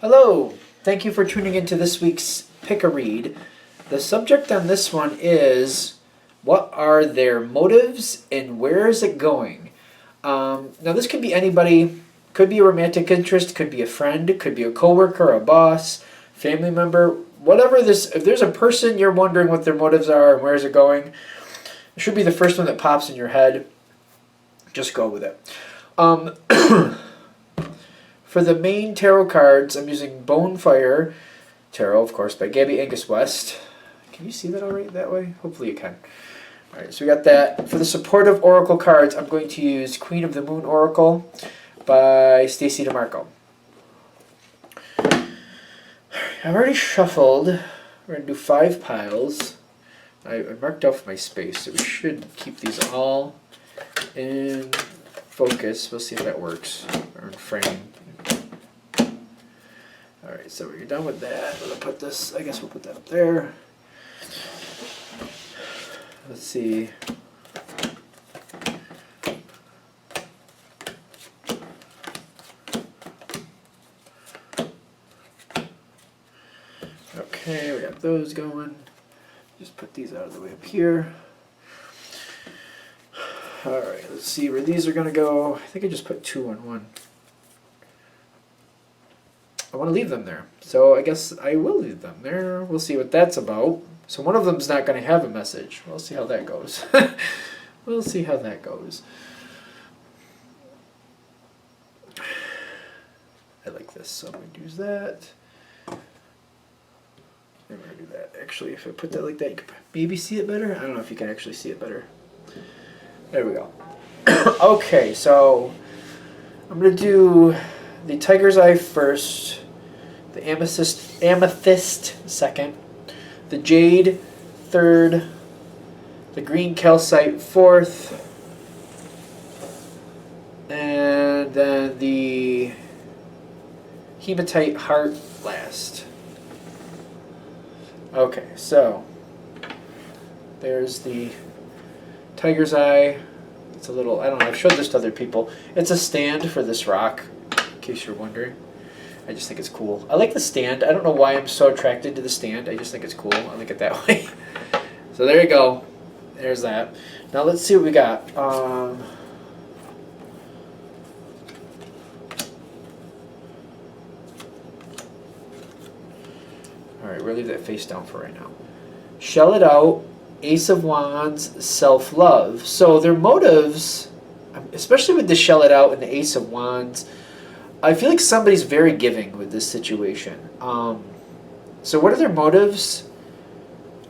Hello, thank you for tuning into this week's Pick a Read. The subject on this one is, what are their motives and where is it going? Now this could be anybody, could be a romantic interest, could be a friend, could be a coworker, a boss, family member, whatever this, if there's a person you're wondering what their motives are and where is it going, it should be the first one that pops in your head. Just go with it. For the main tarot cards, I'm using Bonefire Tarot, of course, by Gabby Angus West. Can you see that all right that way? Hopefully you can. All right, so we got that. For the supportive oracle cards, I'm going to use Queen of the Moon Oracle by Stacey DeMarco. I've already shuffled. We're going to do 5 piles. I marked off my space, so we should keep these all in focus. We'll see if that works, or in frame. Alright, so when you're done with that, we'll put this, I guess we'll put that up there. Let's see. Okay, we got those going. Just put these out of the way up here. Alright, let's see where these are going to go. I think I just put 2 on one. I want to leave them there, so I guess I will leave them there. We'll see what that's about. So one of them's not going to have a message. We'll see how that goes. We'll see how that goes. I like this, so I'm going to use that. I'm going to do that. Actually, if I put that like that, you could maybe see it better. I don't know if you can actually see it better. There we go. Okay, so I'm going to do the Tiger's Eye first, the Amethyst second, the Jade third, the green Calcite fourth, and then the Hematite Heart last. Okay, so there's the Tiger's Eye. It's a little, I don't know, I've showed this to other people. It's a stand for this rock, in case you're wondering. I just think it's cool. I like the stand. I don't know why I'm so attracted to the stand. I just think it's cool. I like it that way. So there you go. There's that. Now let's see what we got. Alright, we'll leave that face down for right now. Shell it out. Ace of Wands, self-love. So their motives, especially with the shell it out and the Ace of Wands, I feel like somebody's very giving with this situation. So what are their motives?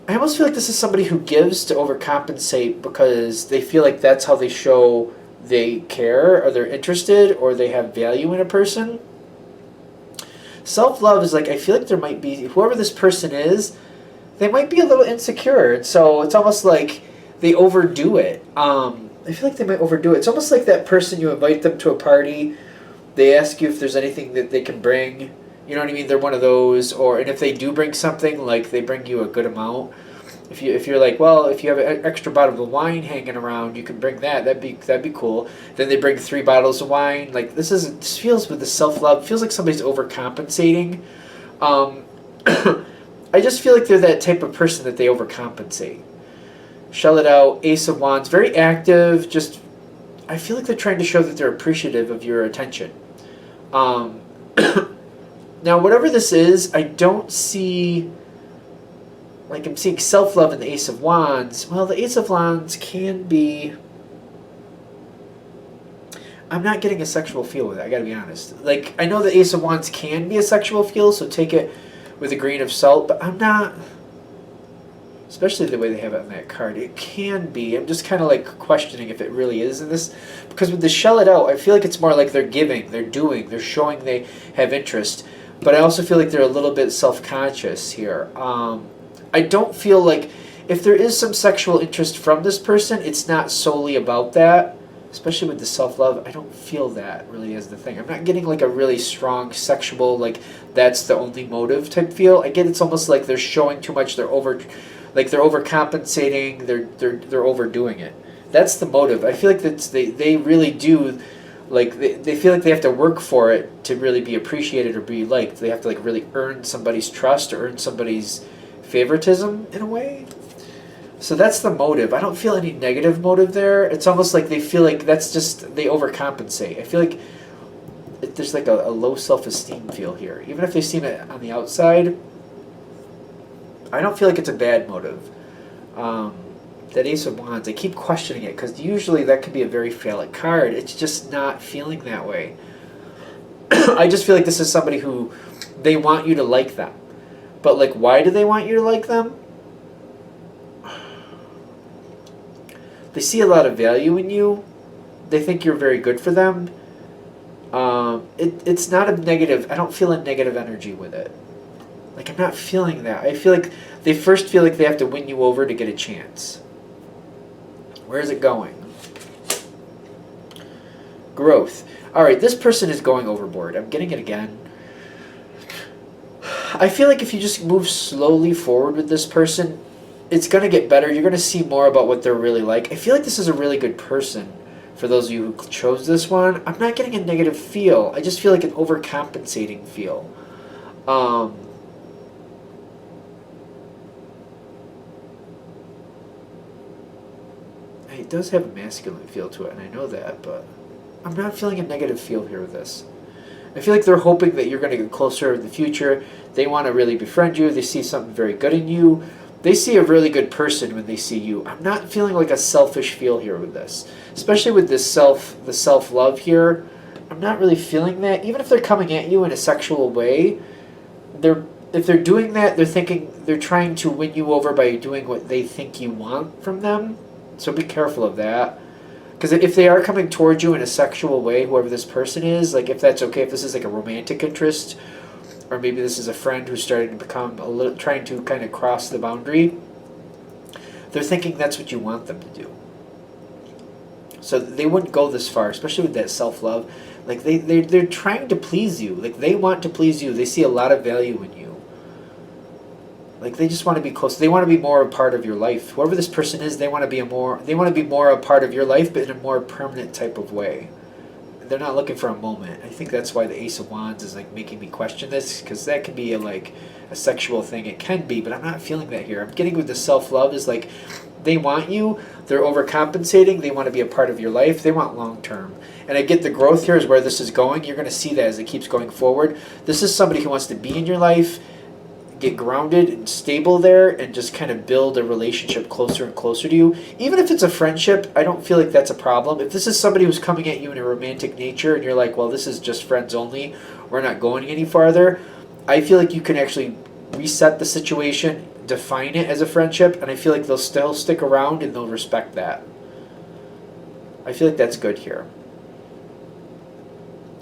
I almost feel like this is somebody who gives to overcompensate because they feel like that's how they show they care or they're interested or they have value in a person. Self-love is like, I feel like there might be, whoever this person is, they might be a little insecure. So it's almost like they overdo it. I feel like they might overdo it. It's almost like that person, you invite them to a party, they ask you if there's anything that they can bring. You know what I mean? They're one of those. And if they do bring something, like they bring you a good amount. If you're like, well, if you have an extra bottle of wine hanging around, you can bring that. That'd be cool. Then they bring 3 bottles of wine. Like this feels with the self-love, feels like somebody's overcompensating. I just feel like they're that type of person that they overcompensate. Shell it out, Ace of Wands, very active. Just, I feel like they're trying to show that they're appreciative of your attention. Now, whatever this is, I don't see, like I'm seeing self-love in the Ace of Wands. Well, the Ace of Wands can be, I'm not getting a sexual feel with it, I gotta be honest. Like, I know the Ace of Wands can be a sexual feel, so take it with a grain of salt, but I'm not, especially the way they have it on that card. It can be. I'm just kind of like questioning if it really is in this, because with the shell it out, I feel like it's more like they're giving, they're doing, they're showing they have interest, but I also feel like they're a little bit self-conscious here. I don't feel like, if there is some sexual interest from this person, it's not solely about that. Especially with the self-love, I don't feel that really as the thing. I'm not getting like a really strong sexual, like that's the only motive type feel. I get it's almost like they're showing too much. They're overcompensating. They're overdoing it. That's the motive. I feel like they really do Like they feel like they have to work for it to really be appreciated or be liked. They have to like really earn somebody's trust or earn somebody's favoritism in a way. So that's the motive. I don't feel any negative motive there. It's almost like they feel like that's just, they overcompensate. I feel like there's like a low self-esteem feel here. Even if they seem it on the outside, I don't feel like it's a bad motive. That Ace of Wands, I keep questioning it because usually that could be a very phallic card. It's just not feeling that way. I just feel like this is somebody who they want you to like them. But like, why do they want you to like them? They see a lot of value in you. They think you're very good for them. It's not a negative. I don't feel a negative energy with it. Like, I'm not feeling that. I feel like they first feel like they have to win you over to get a chance. Where is it going? Growth. All right, this person is going overboard. I'm getting it again. I feel like if you just move slowly forward with this person, it's going to get better. You're going to see more about what they're really like. I feel like this is a really good person for those of you who chose this one. I'm not getting a negative feel. I just feel like an overcompensating feel. It does have a masculine feel to it, and I know that, but I'm not feeling a negative feel here with this. I feel like they're hoping that you're going to get closer in the future. They want to really befriend you. They see something very good in you. They see a really good person when they see you. I'm not feeling like a selfish feel here with this, especially with this the self-love here. I'm not really feeling that. Even if they're coming at you in a sexual way, if they're doing that, they're trying to win you over by doing what they think you want from them. So be careful of that. Because if they are coming towards you in a sexual way, whoever this person is, like if that's okay, if this is like a romantic interest, or maybe this is a friend who's starting to become a little, trying to kind of cross the boundary, they're thinking that's what you want them to do. So they wouldn't go this far, especially with that self-love. Like they're trying to please you. Like they want to please you. They see a lot of value in you. Like they just want to be close. They want to be more a part of your life. Whoever this person is, they want to be more a part of your life, but in a more permanent type of way. They're not looking for a moment. I think that's why the Ace of Wands is like making me question this, because that can be a sexual thing. It can be, but I'm not feeling that here. I'm getting with the self-love is like they want you. They're overcompensating. They want to be a part of your life. They want long-term. And I get the growth here is where this is going. You're going to see that as it keeps going forward. This is somebody who wants to be in your life, get grounded and stable there, and just kind of build a relationship closer and closer to you. Even if it's a friendship, I don't feel like that's a problem. If this is somebody who's coming at you in a romantic nature and you're like, well, this is just friends only, we're not going any farther, I feel like you can actually reset the situation, define it as a friendship, and I feel like they'll still stick around and they'll respect that. I feel like that's good here.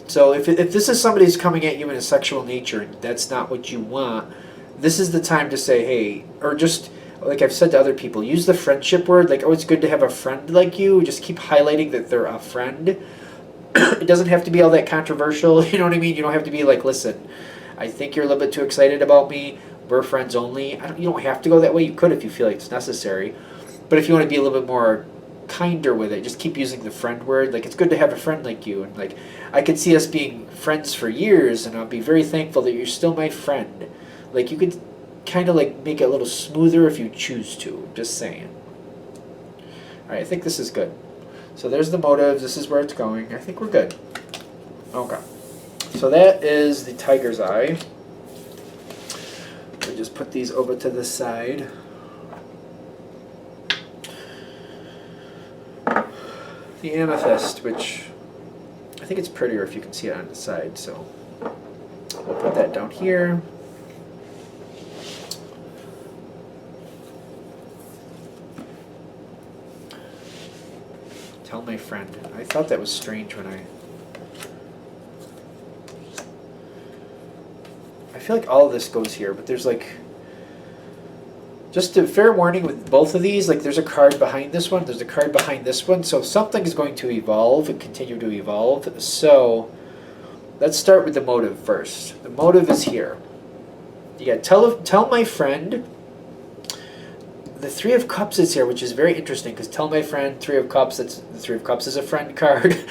So if this is somebody who's coming at you in a sexual nature and that's not what you want, this is the time to say, hey, or just, like I've said to other people, use the friendship word. Like, oh, it's good to have a friend like you. Just keep highlighting that they're a friend. It doesn't have to be all that controversial. You know what I mean? You don't have to be like, listen, I think you're a little bit too excited about me. We're friends only. You don't have to go that way. You could if you feel like it's necessary. But if you want to be a little bit more kinder with it, just keep using the friend word. Like, it's good to have a friend like you. And like, I could see us being friends for years, and I'll be very thankful that you're still my friend. Like, you could kind of like make it a little smoother if you choose to. Just saying. Alright, I think this is good. So there's the motives. This is where it's going. I think we're good. Okay. So that is the tiger's eye. We just put these over to the side. The amethyst, which I think it's prettier if you can see it on the side. So we'll put that down here. Tell my friend. I thought that was strange when I feel like all of this goes here, but there's like, just a fair warning with both of these, like there's a card behind this one, there's a card behind this one, so something is going to evolve and continue to evolve. So let's start with the motive first. The motive is here. You got tell my friend. The Three of Cups is here, which is very interesting because tell my friend, Three of Cups, the Three of Cups is a friend card.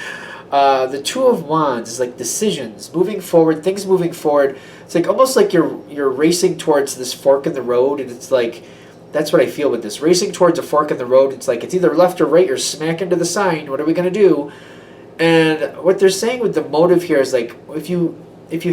The Two of Wands is like decisions, moving forward, things moving forward. It's like almost like you're racing towards this fork in the road, and it's like that's what I feel with this. Racing towards a fork in the road, it's like it's either left or right, or smack into the sign. What are we going to do? And what they're saying with the motive here is like if you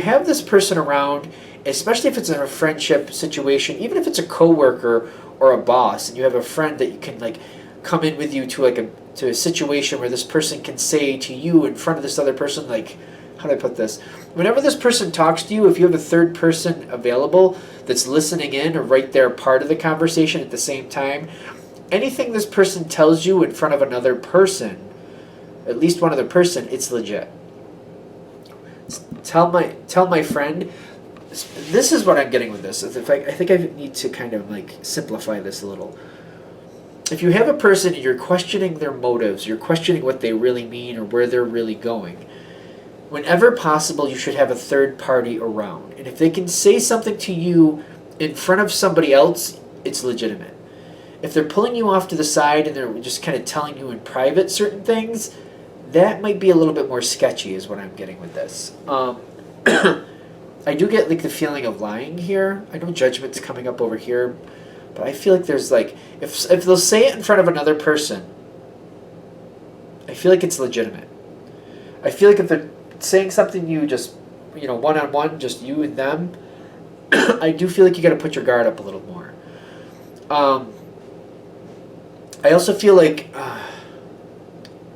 have this person around, especially if it's in a friendship situation, even if it's a coworker or a boss, and you have a friend that you can like come in with you to like a situation where this person can say to you in front of this other person, like, how do I put this? Whenever this person talks to you, if you have a third person available that's listening in or right there part of the conversation at the same time, anything this person tells you in front of another person, at least one other person, it's legit. Tell my friend. This is what I'm getting with this. I think I need to kind of like simplify this a little. If you have a person and you're questioning their motives, you're questioning what they really mean or where they're really going, whenever possible, you should have a third party around. And if they can say something to you in front of somebody else, it's legitimate. If they're pulling you off to the side and they're just kind of telling you in private certain things, that might be a little bit more sketchy is what I'm getting with this. I do get like the feeling of lying here. I know Judgment's coming up over here, but I feel like there's like, if they'll say it in front of another person, I feel like it's legitimate. I feel like if they're saying something to you just, one-on-one, just you and them, I do feel like you got to put your guard up a little more. I also feel like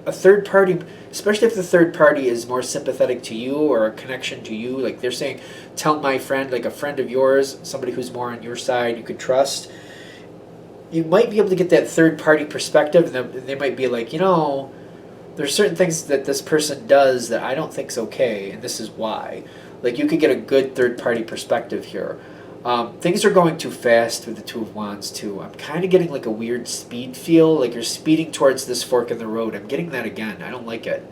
a third party, especially if the third party is more sympathetic to you or a connection to you, like they're saying, tell my friend, like a friend of yours, somebody who's more on your side, you could trust, you might be able to get that third party perspective, and they might be like, there's certain things that this person does that I don't think's okay, and this is why. Like you could get a good third party perspective here. Things are going too fast with the Two of Wands too. I'm kind of getting like a weird speed feel, like you're speeding towards this fork in the road. I'm getting that again. I don't like it.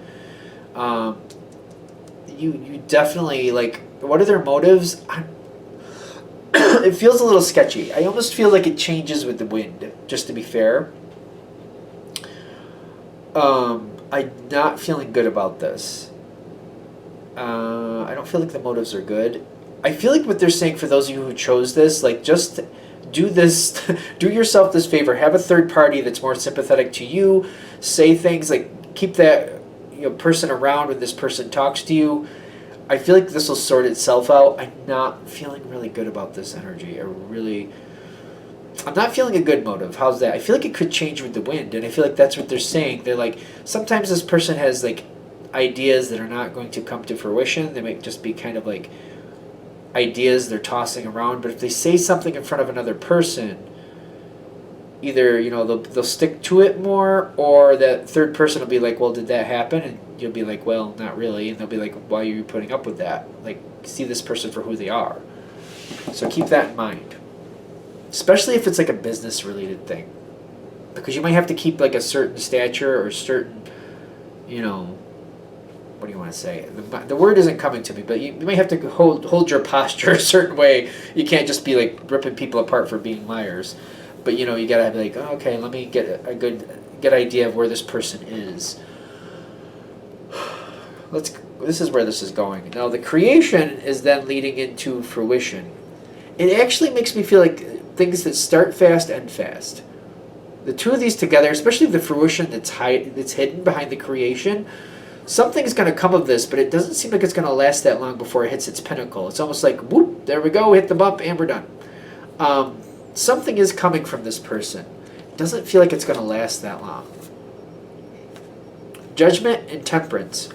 You definitely, like, what are their motives? It feels a little sketchy. I almost feel like it changes with the wind, just to be fair. I'm not feeling good about this. I don't feel like the motives are good. I feel like what they're saying for those of you who chose this, like, just do this, do yourself this favor, have a third party that's more sympathetic to you, say things like, keep that person around when this person talks to you. I feel like this will sort itself out. I'm not feeling really good about this energy. I'm not feeling a good motive. How's that? I feel like it could change with the wind, and I feel like that's what they're saying. They're like, sometimes this person has like ideas that are not going to come to fruition. They might just be kind of like ideas they're tossing around, but if they say something in front of another person, either they'll stick to it more, or that third person will be like, well, did that happen? And you'll be like, well, not really. And they'll be like, why are you putting up with that? Like, see this person for who they are. So keep that in mind, especially if it's like a business related thing, because you might have to keep like a certain stature or certain, what do you want to say? The word isn't coming to me, but you might have to hold your posture a certain way. You can't just be like ripping people apart for being liars. But you gotta be like, oh, okay, let me get a good idea of where this person is. This is where this is going. Now the creation is then leading into fruition. It actually makes me feel like things that start fast end fast. The two of these together, especially the fruition that's hidden behind the creation, something's going to come of this, but it doesn't seem like it's going to last that long before it hits its pinnacle. It's almost like, whoop, there we go, hit the bump, and we're done. Something is coming from this person. It doesn't feel like it's going to last that long. Judgment and Temperance.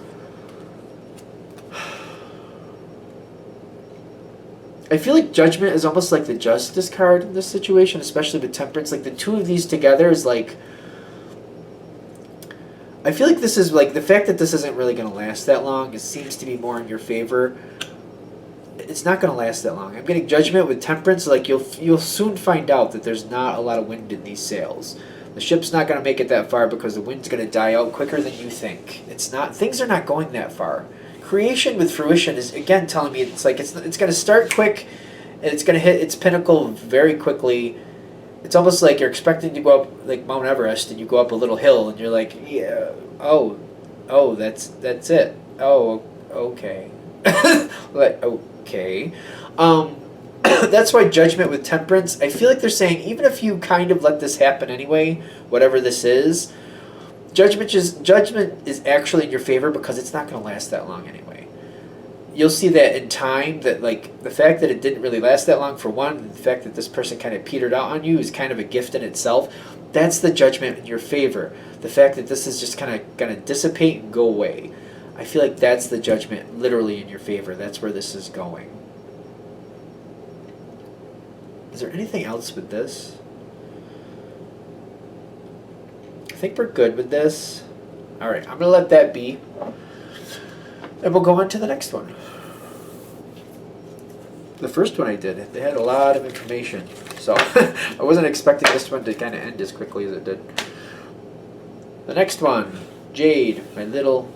I feel like Judgment is almost like the Justice card in this situation, especially with Temperance. Like the two of these together is like, I feel like this is like, the fact that this isn't really going to last that long, it seems to be more in your favor. It's not going to last that long. I'm getting Judgment with Temperance. Like you'll soon find out that there's not a lot of wind in these sails. The ship's not going to make it that far because the wind's going to die out quicker than you think. It's not. Things are not going that far. Creation with fruition is again telling me it's like it's going to start quick, and it's going to hit its pinnacle very quickly. It's almost like you're expecting to go up like Mount Everest, and you go up a little hill, and you're like, yeah, oh, Oh, that's it. Oh, okay. Like, okay. That's why Judgment with Temperance, I feel like they're saying, even if you kind of let this happen anyway, whatever this is, Judgment is actually in your favor because it's not going to last that long anyway. You'll see that in time, that like the fact that it didn't really last that long, for one, the fact that this person kind of petered out on you is kind of a gift in itself. That's the Judgment in your favor. The fact that this is just kind of going to dissipate and go away. I feel like that's the Judgment literally in your favor. That's where this is going. Is there anything else with this? I think we're good with this. Alright, I'm going to let that be. And we'll go on to the next one. The first one I did, they had a lot of information. So I wasn't expecting this one to kind of end as quickly as it did. The next one, Jade, my little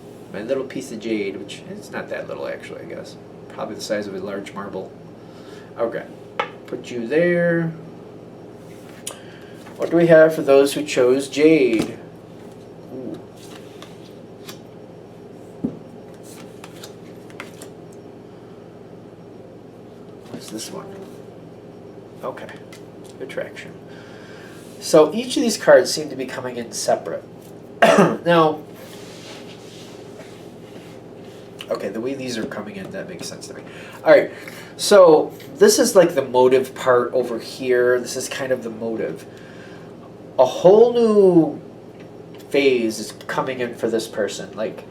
piece of jade, which it's not that little actually, I guess. Probably the size of a large marble. Okay, put you there. What do we have for those who chose Jade? Ooh. What's this one? Okay, attraction. So each of these cards seem to be coming in separate. Now, okay, the way these are coming in, that makes sense to me. Alright, so this is like the motive part over here. This is kind of the motive. A whole new phase is coming in for this person. Like,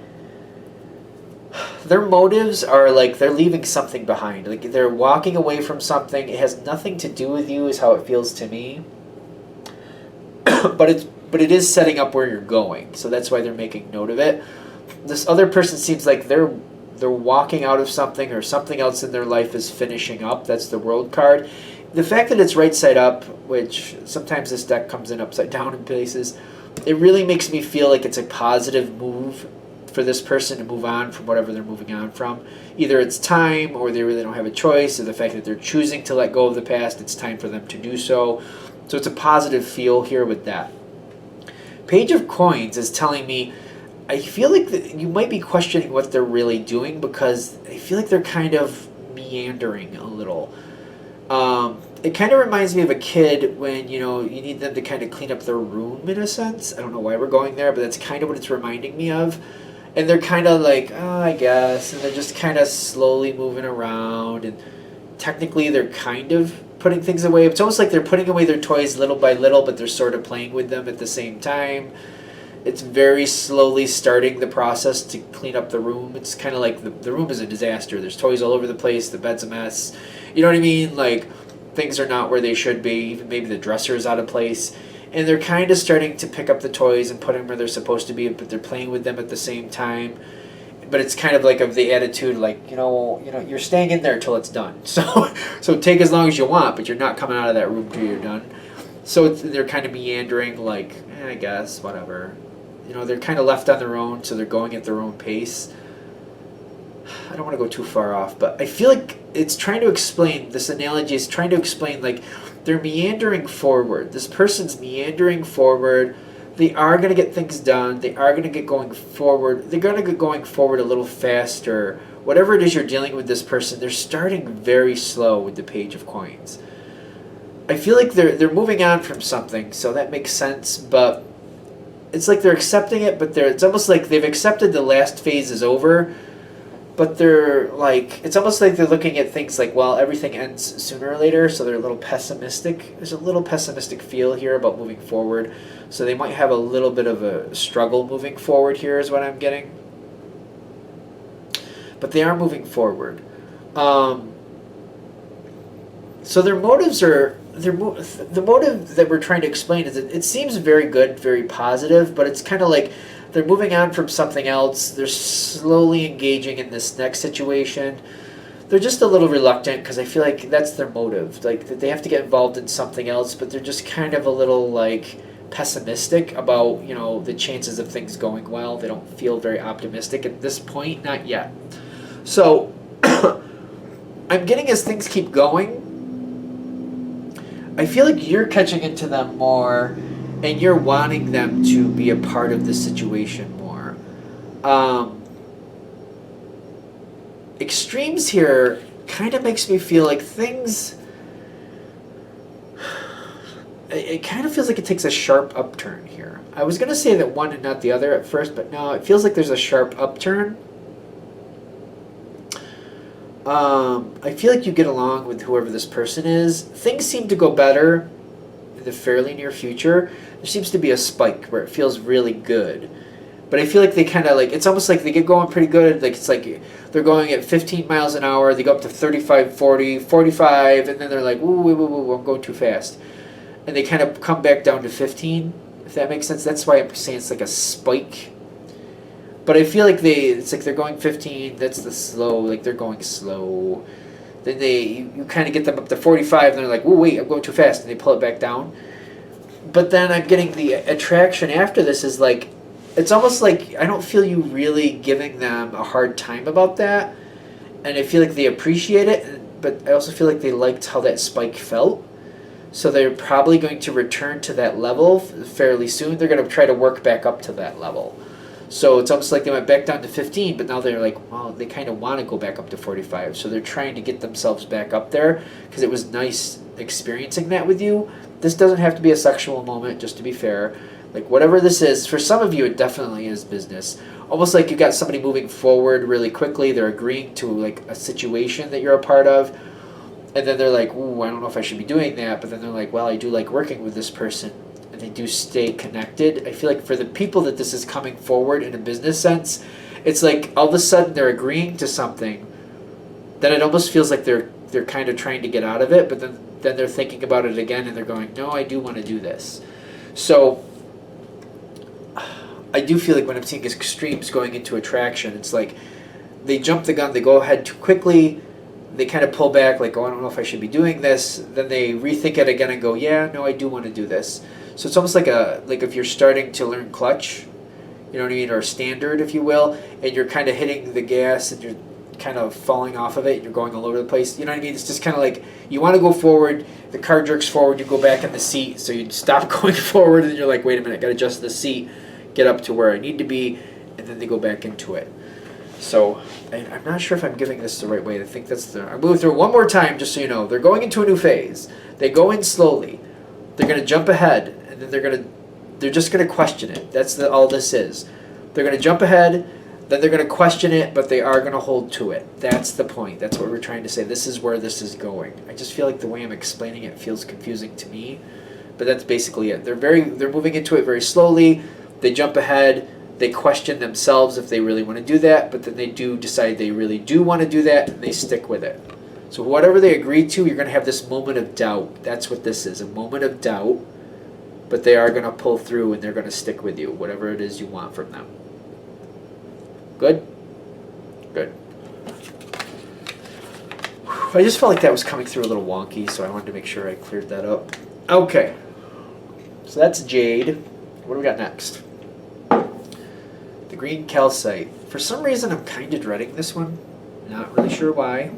their motives are like they're leaving something behind. Like, they're walking away from something. It has nothing to do with you, is how it feels to me. But it is setting up where you're going. So that's why they're making note of it. This other person seems like they're walking out of something, or something else in their life is finishing up. That's the World card. The fact that it's right side up, which sometimes this deck comes in upside down in places, it really makes me feel like it's a positive move for this person to move on from whatever they're moving on from. Either it's time, or they really don't have a choice, or the fact that they're choosing to let go of the past, it's time for them to do so. So it's a positive feel here with that. Page of Coins is telling me, I feel like you might be questioning what they're really doing, because I feel like they're kind of meandering a little. It kind of reminds me of a kid when, you know, you need them to kind of clean up their room in a sense. I don't know why we're going there, but that's kind of what it's reminding me of. And they're kind of like, oh, I guess, and they're just kind of slowly moving around, and technically they're kind of putting things away. It's almost like they're putting away their toys little by little, but they're sort of playing with them at the same time. It's very slowly starting the process to clean up the room. It's kind of like the room is a disaster. There's toys all over the place. The bed's a mess. You know what I mean? Like, things are not where they should be. Even maybe the dresser is out of place. And they're kind of starting to pick up the toys and put them where they're supposed to be, but they're playing with them at the same time. But it's kind of like of the attitude, like, you know, you're staying in there till it's done. So take as long as you want, but you're not coming out of that room till you're done. So they're kind of meandering, like, I guess, whatever. You know, they're kind of left on their own, so they're going at their own pace. I don't want to go too far off, but I feel like it's trying to explain, this analogy is trying to explain, like, they're meandering forward. This person's meandering forward. They are going to get things done. They are going to get going forward. They're going to get going forward a little faster. Whatever it is you're dealing with this person, they're starting very slow with the Page of Coins. I feel like they're moving on from something, so that makes sense, but it's like they're accepting it, but it's almost like they've accepted the last phase is over, but they're like, it's almost like they're looking at things like, well, everything ends sooner or later, so they're a little pessimistic. There's a little pessimistic feel here about moving forward, so they might have a little bit of a struggle moving forward here is what I'm getting. But they are moving forward. So their motives are, the motive that we're trying to explain is that it seems very good, very positive, but it's kind of like they're moving on from something else. They're slowly engaging in this next situation. They're just a little reluctant because I feel like that's their motive. Like, that they have to get involved in something else, but they're just kind of a little, like, pessimistic about, you know, the chances of things going well. They don't feel very optimistic at this point, not yet. So I'm getting, as things keep going, I feel like you're catching into them more, and you're wanting them to be a part of the situation more. Extremes here kind of makes me feel like things... It kind of feels like it takes a sharp upturn here. I was going to say that one and not the other at first, but no, it feels like there's a sharp upturn. I feel like you get along with whoever this person is. Things seem to go better in the fairly near future. There seems to be a spike where it feels really good. But I feel like they kind of like, it's almost like they get going pretty good. Like it's like they're going at 15 miles an hour. They go up to 35, 40, 45, and then they're like, ooh, I'm going too fast. And they kind of come back down to 15, if that makes sense. That's why I'm saying it's like a spike. But I feel like it's like they're going 15, that's the slow, like they're going slow. Then you kind of get them up to 45, and they're like, ooh, wait, I'm going too fast, and they pull it back down. But then I'm getting the attraction after this is like, it's almost like I don't feel you really giving them a hard time about that. And I feel like they appreciate it, but I also feel like they liked how that spike felt. So they're probably going to return to that level fairly soon. They're going to try to work back up to that level. So it's almost like they went back down to 15, but now they're like, well, they kind of want to go back up to 45. So they're trying to get themselves back up there because it was nice experiencing that with you. This doesn't have to be a sexual moment, just to be fair. Like, whatever this is, for some of you, it definitely is business. Almost like you got somebody moving forward really quickly. They're agreeing to, like, a situation that you're a part of. And then they're like, ooh, I don't know if I should be doing that. But then they're like, well, I do like working with this person. And they do stay connected. I feel like for the people that this is coming forward in a business sense, it's like all of a sudden they're agreeing to something. Then it almost feels like they're kind of trying to get out of it. But then they're thinking about it again. And they're going, no, I do want to do this. So I do feel like when I'm seeing extremes going into attraction, it's like they jump the gun, they go ahead too quickly, they kind of pull back, like, oh, I don't know if I should be doing this. Then they rethink it again and go, yeah, no, I do want to do this. So it's almost like if you're starting to learn clutch, you know what I mean, or standard, if you will, and you're kind of hitting the gas and you're kind of falling off of it, you're going all over the place, you know what I mean? It's just kind of like you want to go forward, the car jerks forward, you go back in the seat, so you stop going forward and you're like, wait a minute, I got to adjust the seat, get up to where I need to be, and then they go back into it. So I'm not sure if I'm giving this the right way. I think that's I'm moving through it one more time just so you know. They're going into a new phase. They go in slowly. They're going to jump ahead, and then they're just going to question it. That's all this is. They're going to jump ahead, then they're going to question it, but they are going to hold to it. That's the point. That's what we're trying to say. This is where this is going. I just feel like the way I'm explaining it feels confusing to me, but that's basically it. They're moving into it very slowly. They jump ahead, they question themselves if they really want to do that, but then they do decide they really do want to do that, and they stick with it. So whatever they agree to, you're going to have this moment of doubt. That's what this is, a moment of doubt, but they are going to pull through and they're going to stick with you, whatever it is you want from them. Good? Good. I just felt like that was coming through a little wonky, so I wanted to make sure I cleared that up. Okay. So that's Jade. What do we got next? The green calcite. For some reason, I'm kind of dreading this one. Not really sure why.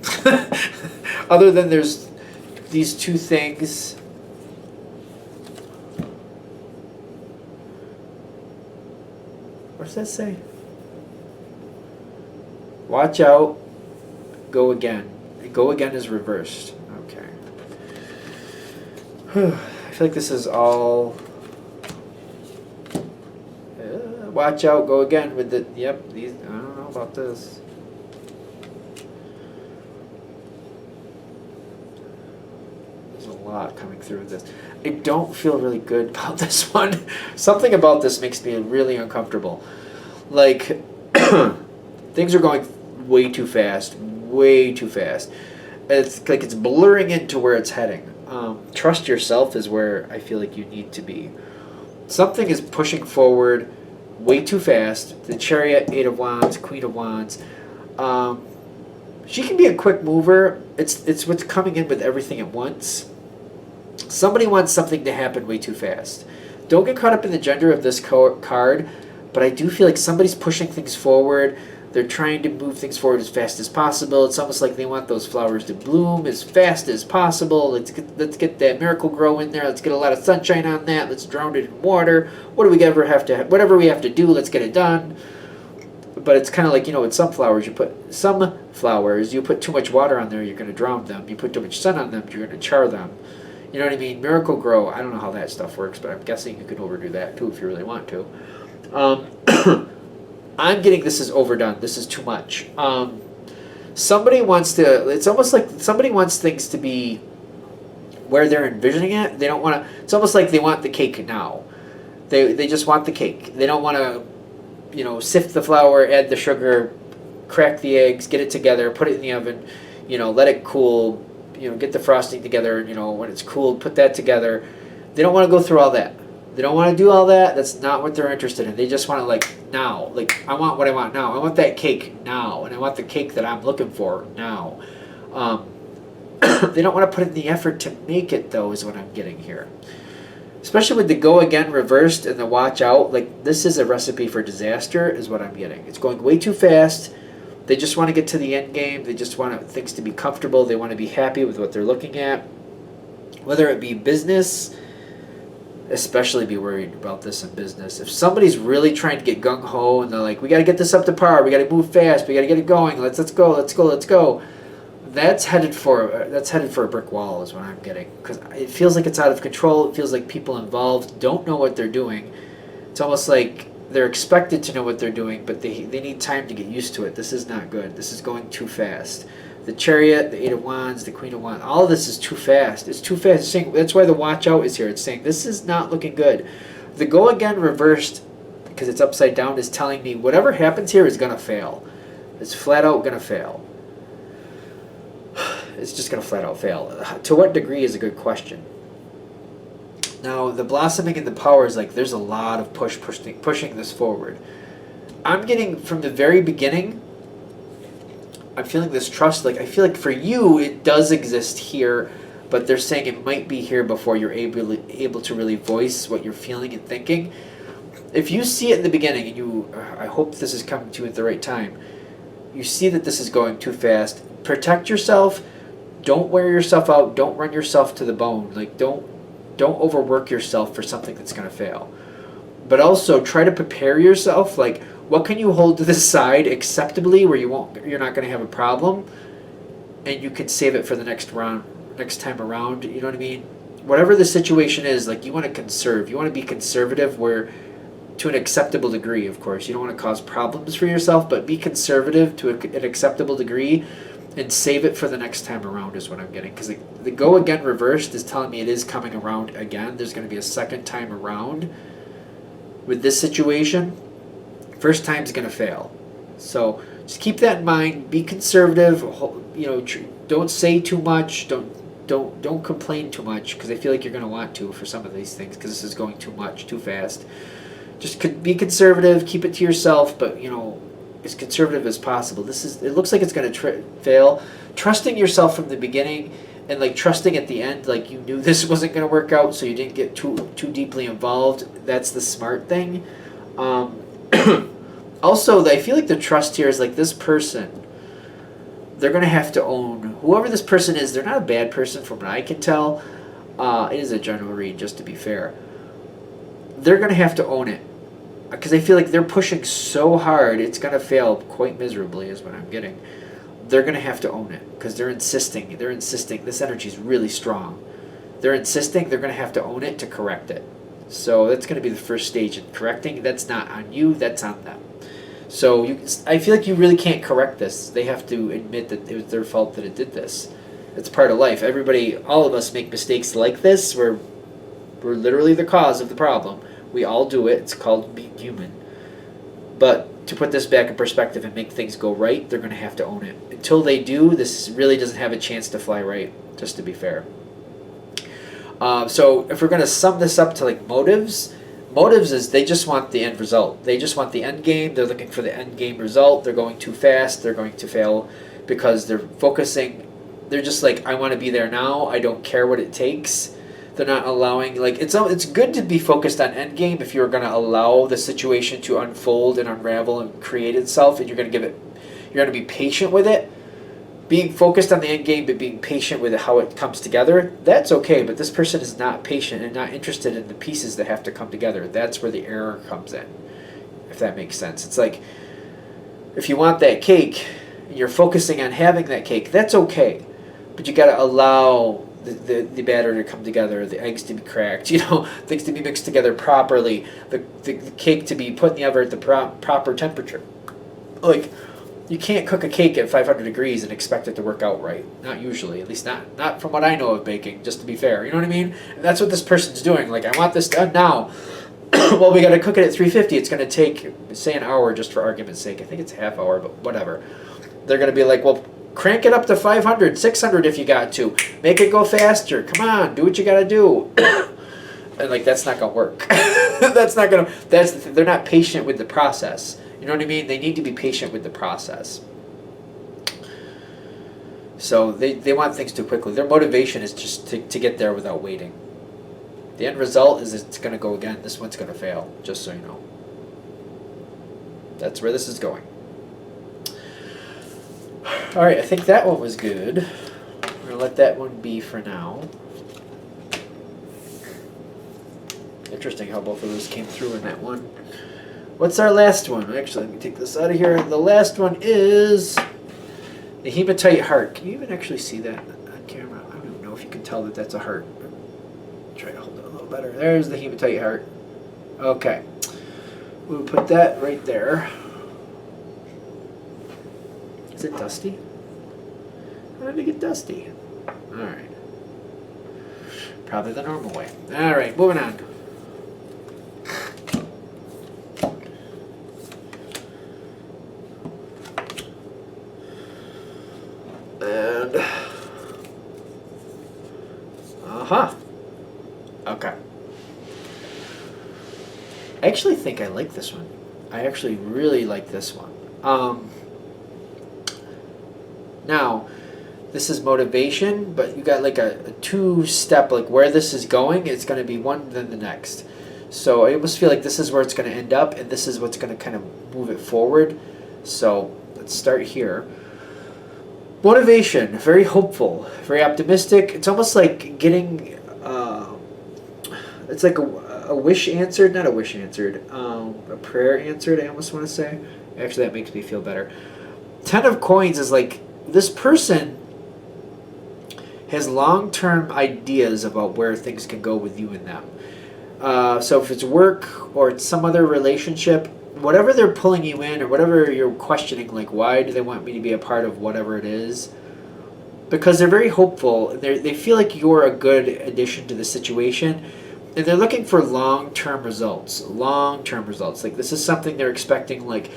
Other than there's these two things. What does that say? Watch out. Go again. Go again is reversed. Okay. I feel like this is all... watch out, go again with the, yep, these, I don't know about this. There's a lot coming through this. I don't feel really good about this one. Something about this makes me really uncomfortable. Like, things are going way too fast, way too fast. It's like it's blurring into where it's heading. Trust yourself is where I feel like you need to be. Something is pushing forward way too fast. The Chariot, 8 of Wands, Queen of Wands. She can be a quick mover. It's what's coming in with everything at once. Somebody wants something to happen way too fast. Don't get caught up in the gender of this card, but I do feel like somebody's pushing things forward. They're trying to move things forward as fast as possible. It's almost like they want those flowers to bloom as fast as possible. Let's get that miracle grow in there. Let's get a lot of sunshine on that. Let's drown it in water. Whatever we have to do, let's get it done. but it's kind of like, with sunflowers, you put too much water on there, you're going to drown them. You put too much sun on them, you're going to char them. You know what I mean? Miracle Grow, I don't know how that stuff works, but I'm guessing you can overdo that too if you really want to. I'm getting this is overdone. This is too much. Somebody wants to, it's almost like somebody wants things to be where they're envisioning it. They don't want to, it's almost like they want the cake now. They just want the cake. They don't want to, sift the flour, add the sugar, crack the eggs, get it together, put it in the oven, let it cool, get the frosting together, when it's cooled, put that together. They don't want to go through all that. They don't want to do all that. That's not what they're interested in. They just want it now. I want what I want now. I want that cake now, and I want the cake that I'm looking for now. They don't want to put in the effort to make it, though, is what I'm getting here. Especially with the go again reversed and the watch out. This is a recipe for disaster, is what I'm getting. It's going way too fast. They just want to get to the end game. They just want things to be comfortable. They want to be happy with what they're looking at. Whether it be business, especially be worried about this in business. If somebody's really trying to get gung-ho and they're like, we got to get this up to par, we got to move fast, we got to get it going, let's go. That's headed for a brick wall is what I'm getting, because it feels like it's out of control. It feels like people involved don't know what they're doing. It's almost like they're expected to know what they're doing, but they need time to get used to it. This is not good. This is going too fast. The Chariot, the Eight of Wands, the Queen of Wands, all of this is too fast. It's too fast. It's saying, that's why the watch out is here. It's saying this is not looking good. The go again reversed, because it's upside down, is telling me whatever happens here is going to fail. It's flat out going to fail. It's just going to flat out fail. To what degree is a good question. Now, the blossoming and the power is there's a lot of pushing this forward. I'm getting from the very beginning, I'm feeling this trust. I feel like for you, it does exist here, but they're saying it might be here before you're able to really voice what you're feeling and thinking. If you see it in the beginning, and I hope this is coming to you at the right time, you see that this is going too fast, protect yourself. Don't wear yourself out. Don't run yourself to the bone. Don't overwork yourself for something that's going to fail. But also try to prepare yourself. What can you hold to the side acceptably where you're not going to have a problem, and you can save it for the next time around. You know what I mean? Whatever the situation is, you want to conserve. You want to be conservative to an acceptable degree, of course. You don't want to cause problems for yourself, but be conservative to an acceptable degree and save it for the next time around is what I'm getting. Because the go again reversed is telling me it is coming around again. There's going to be a second time around with this situation. First time's going to fail. So just keep that in mind. Be conservative. Don't say too much. Don't complain too much, because I feel like you're going to want to for some of these things, because this is going too much, too fast. Just be conservative. Keep it to yourself, but as conservative as possible. It looks like it's going to fail. Trusting yourself from the beginning and trusting at the end, you knew this wasn't going to work out, so you didn't get too deeply involved. That's the smart thing. Also, I feel like the trust here is this person, they're going to have to own, whoever this person is, they're not a bad person from what I can tell. It is a general read, just to be fair. They're going to have to own it, because I feel like they're pushing so hard, it's going to fail quite miserably is what I'm getting. They're going to have to own it, because they're insisting. This energy is really strong. They're insisting. They're going to have to own it to correct it. So that's going to be the first stage in correcting. That's not on you, that's on them. So I feel like you really can't correct this. They have to admit that it was their fault that it did this. It's part of life. All of us make mistakes like this. We're literally the cause of the problem. We all do it. It's called being human. But to put this back in perspective and make things go right, they're going to have to own it. Until they do, this really doesn't have a chance to fly right, just to be fair. So if we're going to sum this up to motives is they just want the end result. They just want the end game. They're looking for the end game result. They're going too fast. They're going to fail because they're focusing. They're just I want to be there now. I don't care what it takes. They're not allowing, it's good to be focused on end game if you're going to allow the situation to unfold and unravel and create itself, and you're going to be patient with it. Being focused on the end game, but being patient with how it comes together, that's okay, but this person is not patient and not interested in the pieces that have to come together. That's where the error comes in, if that makes sense. It's if you want that cake, and you're focusing on having that cake, that's okay. But you got to allow the batter to come together, the eggs to be cracked, things to be mixed together properly, the cake to be put in the oven at the proper temperature. Like, you can't cook a cake at 500 degrees and expect it to work out right. Not usually, at least not from what I know of baking, just to be fair. You know what I mean? And that's what this person's doing. Like, I want this done now. Well, we got to cook it at 350. It's going to take, say, an hour, just for argument's sake. I think it's a half hour, but whatever. They're going to be like, well, crank it up to 500, 600 if you got to. Make it go faster. Come on, do what you got to do. And, like, that's not going to work. They're not patient with the process. You know what I mean? They need to be patient with the process. So they want things too quickly. Their motivation is just to get there without waiting. The end result is it's going to go again. This one's going to fail, just so you know. That's where this is going. All right, I think that one was good. I'm going to let that one be for now. Interesting how both of those came through in that one. What's our last one? Actually, let me take this out of here. The last one is the Hematite Heart. Can you even actually see that on camera? I don't even know if you can tell that that's a heart. Try to hold it a little better. There's the Hematite Heart. Okay. We'll put that right there. Is it dusty? How did it get dusty? Alright. Probably the normal way. Alright, moving on. And okay. I actually think I like this one. I actually really like this one. Now, this is motivation, but you got like a two-step, like where this is going, it's going to be one then the next. So I almost feel like this is where it's going to end up, and this is what's going to kind of move it forward. So let's start here. Motivation, very hopeful, very optimistic. It's almost like getting, it's like a wish answered, not a wish answered, a prayer answered, I almost want to say. Actually, that makes me feel better. 10 of Coins is like, this person has long-term ideas about where things can go with you and them. So if it's work or it's some other relationship, whatever they're pulling you in or whatever you're questioning, like why do they want me to be a part of whatever it is, because they're very hopeful. They feel like you're a good addition to the situation, and they're looking for long-term results. Long-term results. Like this is something they're expecting, like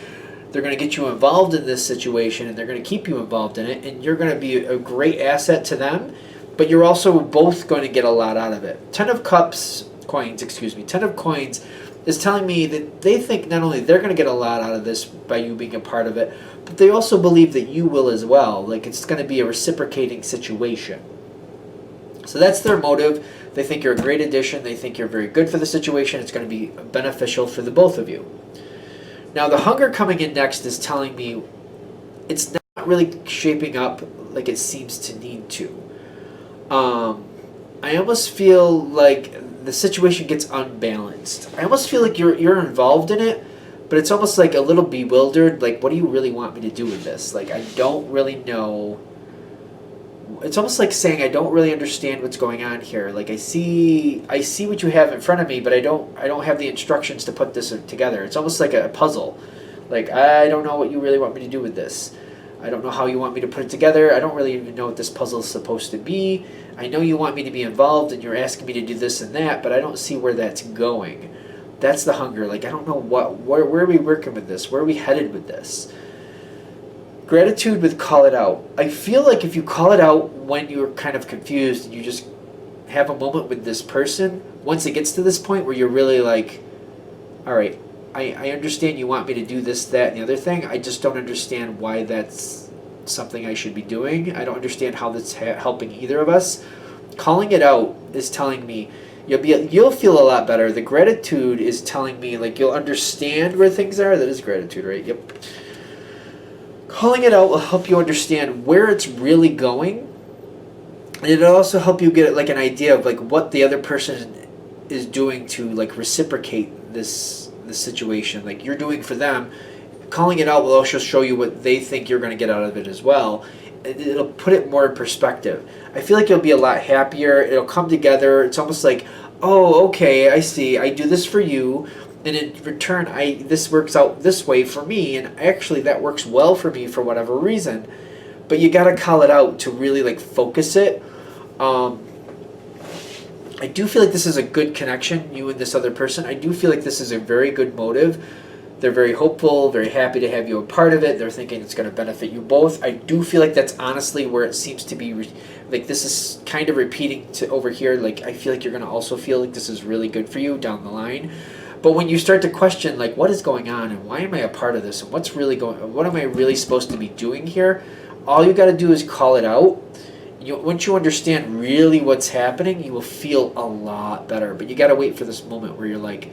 they're going to get you involved in this situation and they're going to keep you involved in it, and you're going to be a great asset to them, but you're also both going to get a lot out of it. 10 of Coins is telling me that they think not only they're going to get a lot out of this by you being a part of it, but they also believe that you will as well. Like it's going to be a reciprocating situation. So that's their motive. They think you're a great addition. They think you're very good for the situation. It's going to be beneficial for the both of you. Now the hunger coming in next is telling me it's not really shaping up like it seems to need to. I almost feel like the situation gets unbalanced. I almost feel like you're involved in it, but it's almost like a little bewildered. Like, what do you really want me to do with this? Like, I don't really know. It's almost like saying I don't really understand what's going on here. Like I see what you have in front of me, but I don't have the instructions to put this together. It's almost like a puzzle. Like I don't know what you really want me to do with this. I don't know how you want me to put it together. I don't really even know what this puzzle is supposed to be. I know you want me to be involved and you're asking me to do this and that, but I don't see where that's going. That's the hunger. Like I don't know where are we working with this? Where are we headed with this? Gratitude with call it out. I feel like if you call it out when you're kind of confused and you just have a moment with this person, once it gets to this point where you're really like, all right, I understand you want me to do this, that, and the other thing. I just don't understand why that's something I should be doing. I don't understand how that's helping either of us. Calling it out is telling me you'll feel a lot better. The gratitude is telling me like you'll understand where things are. That is gratitude, right? Yep. Calling it out will help you understand where it's really going, and it'll also help you get like an idea of like what the other person is doing to like reciprocate this situation. Like you're doing for them, calling it out will also show you what they think you're going to get out of it as well. It'll put it more in perspective. I feel like you'll be a lot happier. It'll come together. It's almost like, oh, okay, I see. I do this for you, and in return, this works out this way for me, and actually that works well for me for whatever reason. But you got to call it out to really like focus it. I do feel like this is a good connection, you and this other person. I do feel like this is a very good motive. They're very hopeful, very happy to have you a part of it. They're thinking it's going to benefit you both. I do feel like that's honestly where it seems to be, like this is kind of repeating to over here. Like I feel like you're going to also feel like this is really good for you down the line. But when you start to question like what is going on and why am I a part of this and what am I really supposed to be doing here? All you got to do is call it out. Once you understand really what's happening, you will feel a lot better. But you got to wait for this moment where you're like,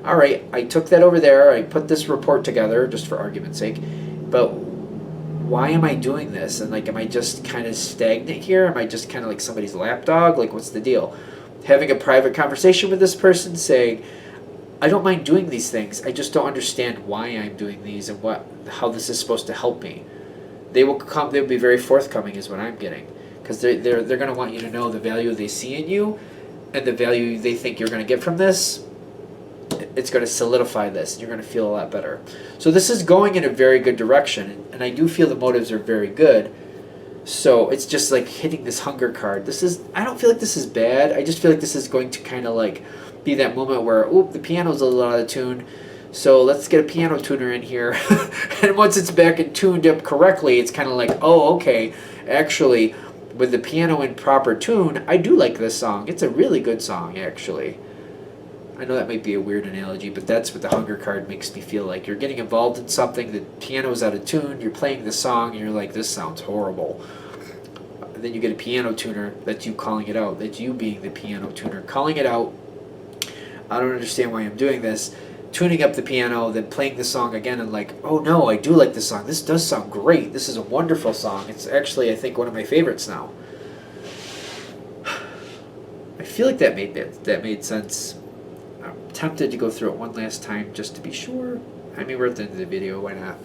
all right, I took that over there. I put this report together just for argument's sake. But why am I doing this? And like, am I just kind of stagnant here? Am I just kind of like somebody's lapdog? Like, what's the deal? Having a private conversation with this person saying, I don't mind doing these things. I just don't understand why I'm doing these and how this is supposed to help me. They'll be very forthcoming is what I'm getting. Because they're going to want you to know the value they see in you and the value they think you're going to get from this. It's going to solidify this. You're going to feel a lot better. So this is going in a very good direction, and I do feel the motives are very good. So it's just like hitting this hunger card. I don't feel like this is bad. I just feel like this is going to kind of like be that moment where, the piano's a little out of tune, so let's get a piano tuner in here. And once it's back and tuned up correctly, it's kind of like, oh, okay, actually, with the piano in proper tune, I do like this song. It's a really good song, actually. I know that might be a weird analogy, but that's what the hunger card makes me feel like. You're getting involved in something, the piano's out of tune, you're playing the song, and you're like, this sounds horrible. And then you get a piano tuner, that's you calling it out. That's you being the piano tuner, calling it out. I don't understand why I'm doing this. Tuning up the piano, then playing the song again, and like, oh no, I do like this song. This does sound great. This is a wonderful song. It's actually, I think, one of my favorites now. I feel like that made sense. I'm tempted to go through it one last time just to be sure. I mean, we're at the end of the video, why not?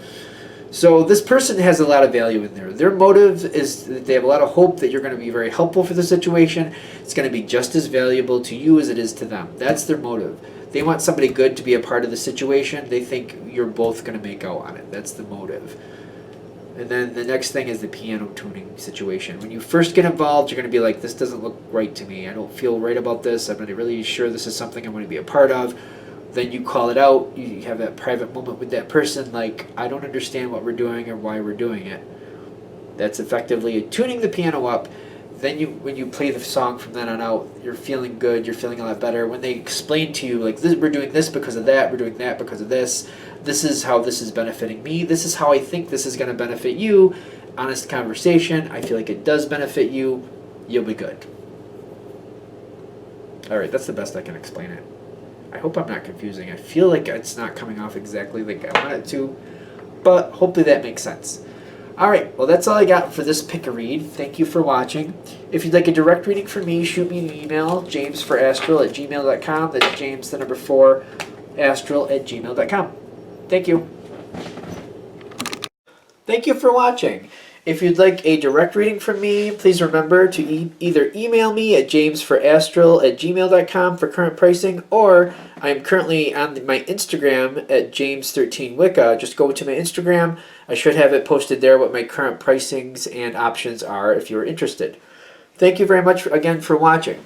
So this person has a lot of value in there. Their motive is that they have a lot of hope that you're going to be very helpful for the situation. It's going to be just as valuable to you as it is to them. That's their motive. They want somebody good to be a part of the situation. They think you're both going to make out on it. That's the motive. And then the next thing is the piano tuning situation. When you first get involved, you're going to be like, this doesn't look right to me. I don't feel right about this. I'm not really sure this is something I want to be a part of. Then you call it out. You have that private moment with that person like, I don't understand what we're doing or why we're doing it. That's effectively tuning the piano up. Then when you play the song from then on out, you're feeling good, you're feeling a lot better. When they explain to you, like, we're doing this because of that, we're doing that because of this, this is how this is benefiting me, this is how I think this is going to benefit you, honest conversation, I feel like it does benefit you, you'll be good. Alright, that's the best I can explain it. I hope I'm not confusing. I feel like it's not coming off exactly like I want it to, but hopefully that makes sense. Alright, well that's all I got for this pick-a-read. Thank you for watching. If you'd like a direct reading from me, shoot me an email, jamesforastral@gmail.com. That's James, the number 4, astral@gmail.com. Thank you. Thank you for watching. If you'd like a direct reading from me, please remember to either email me at jamesforastral@gmail.com for current pricing, or I'm currently on my Instagram at James13Wicca. Just go to my Instagram. I should have it posted there what my current pricings and options are if you're interested. Thank you very much again for watching.